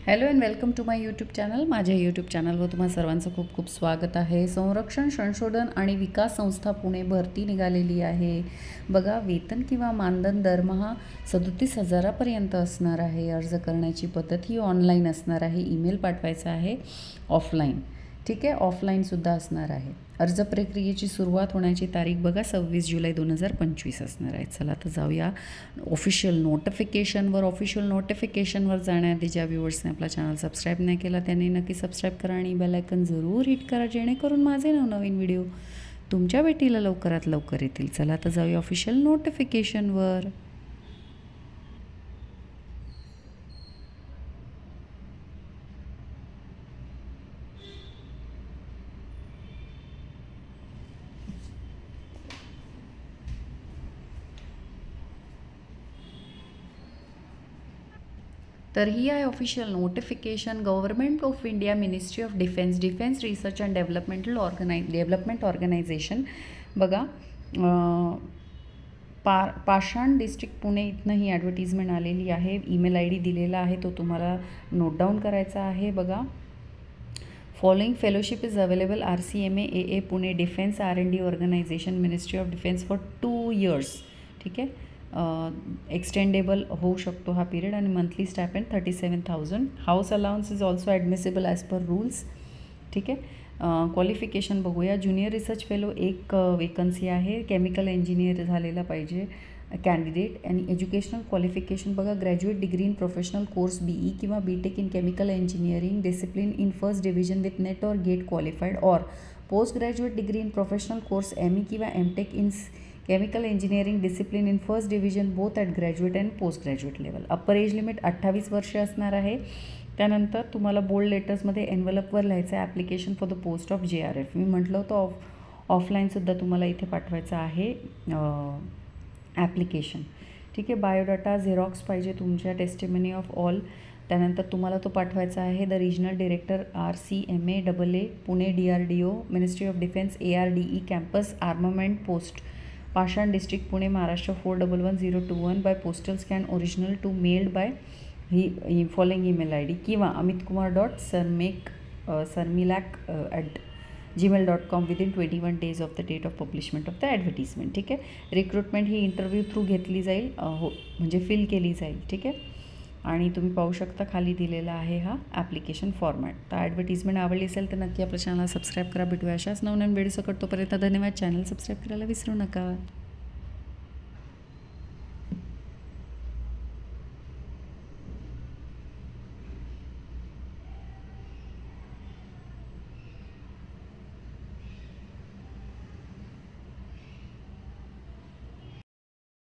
Hello and welcome to my YouTube channel. माझ्या YouTube चॅनलवर तुम्हा सर्वांचं खूप खूप स्वागत आहे. संरक्षण संशोधन आणि विकास संस्था पुणे भरती निघालेली आहे. बघा, वेतन किंवा मानधन दरमहा 37,000पर्यंत असणार आहे. अर्ज करण्याची पद्धत ही ऑनलाईन असणार आहे. ईमेल पाठवायचा आहे ऑफलाईन. ठीक आहे, ऑफलाईनसुद्धा असणार आहे. अर्ज प्रक्रियेची सुरुवात होण्याची तारीख बघा 26 जुलै 2025 असणार आहे. चला तर जाऊया ऑफिशियल नोटिफिकेशनवर जाण्याआधी ज्या व्ह्यूअर्सने आपला चॅनल सबस्क्राईब नाही केला त्यांनी नक्की सबस्क्राईब करा आणि बेल आयकन जरूर हिट करा, जेणेकरून माझे नवनवीन व्हिडिओ तुमच्या भेटीला लवकरात लवकर येतील. चला तर जाऊया ऑफिशियल नोटिफिकेशनवर. तर ही आहे official notification. Government of India, ministry of defence, defence research and development organisation. बघा, पाषाण डिस्ट्रिक्ट पुणे इथनं ही ॲडव्हर्टिजमेंट आलेली आहे. ईमेल ID दिलेला आहे, तो तुम्हाला नोट डाऊन करायचा आहे. बघा, following fellowship is available RCMA AA Pune defence R&D organisation, ministry of defence for 2 years. ठीक आहे, एक्सटेंडेबल होऊ शकतो हा पिरियड. आणि monthly stipend 37,000. House allowance is also admissible as per rules. ठीक आहे, क्वालिफिकेशन बघूया. ज्युनियर रिसर्च फेलो एक वेकन्सी आहे. केमिकल इंजिनियर झालेला पाहिजे कॅन्डिडेट. आणि एज्युकेशनल क्वालिफिकेशन बघा, graduate degree in professional course BE किंवा BTech in chemical engineering discipline in first division with NET और गेट क्वालिफाईड, और post graduate degree in professional course ME किंवा MTech in chemical engineering discipline in first division both at graduate and post graduate level. Upper age limit 28 वर्षे असणार आहे. त्यानंतर तुम्हाला bold लेटर्समध्ये एन्व्हलपवर लिहायचं आहे application for the post of JRF. मी म्हटलं होतं ऑफलाईनसुद्धा तुम्हाला इथे पाठवायचं आहे ॲप्लिकेशन. ठीक आहे, बायोडाटा झेरॉक्स पाहिजे तुमच्या, टेस्टिमनी ऑफ ऑल. त्यानंतर तुम्हाला तो पाठवायचा आहे the regional director RCMA AA Pune DRDO, ministry of defence ARDE campus armament post, Pashan district Pune Maharashtra 411021 by postal scan original to mailed by ही फॉलोइंग ईमेल ID किंवा amitkumar.sarmilak@gmail.com within 21 days of the date of publishment of the advertisement. ठीक आहे, recruitment ही interview through घेतली जाईल, म्हणजे fill केली जाईल. ठीक आहे, आणि तुम्ही पाहू शकता खाली दिलेला आहे हा ॲप्लिकेशन फॉर्मॅट. तर ॲडव्हर्टिजमेंट आवडली असेल तर नक्की आपल्या चॅनलला सबस्क्राईब करा. भेटूया अशाच नवनवीन व्हिडिओ सकट. तोपर्यंत धन्यवाद. चॅनल सबस्क्राईब करायला विसरू नका.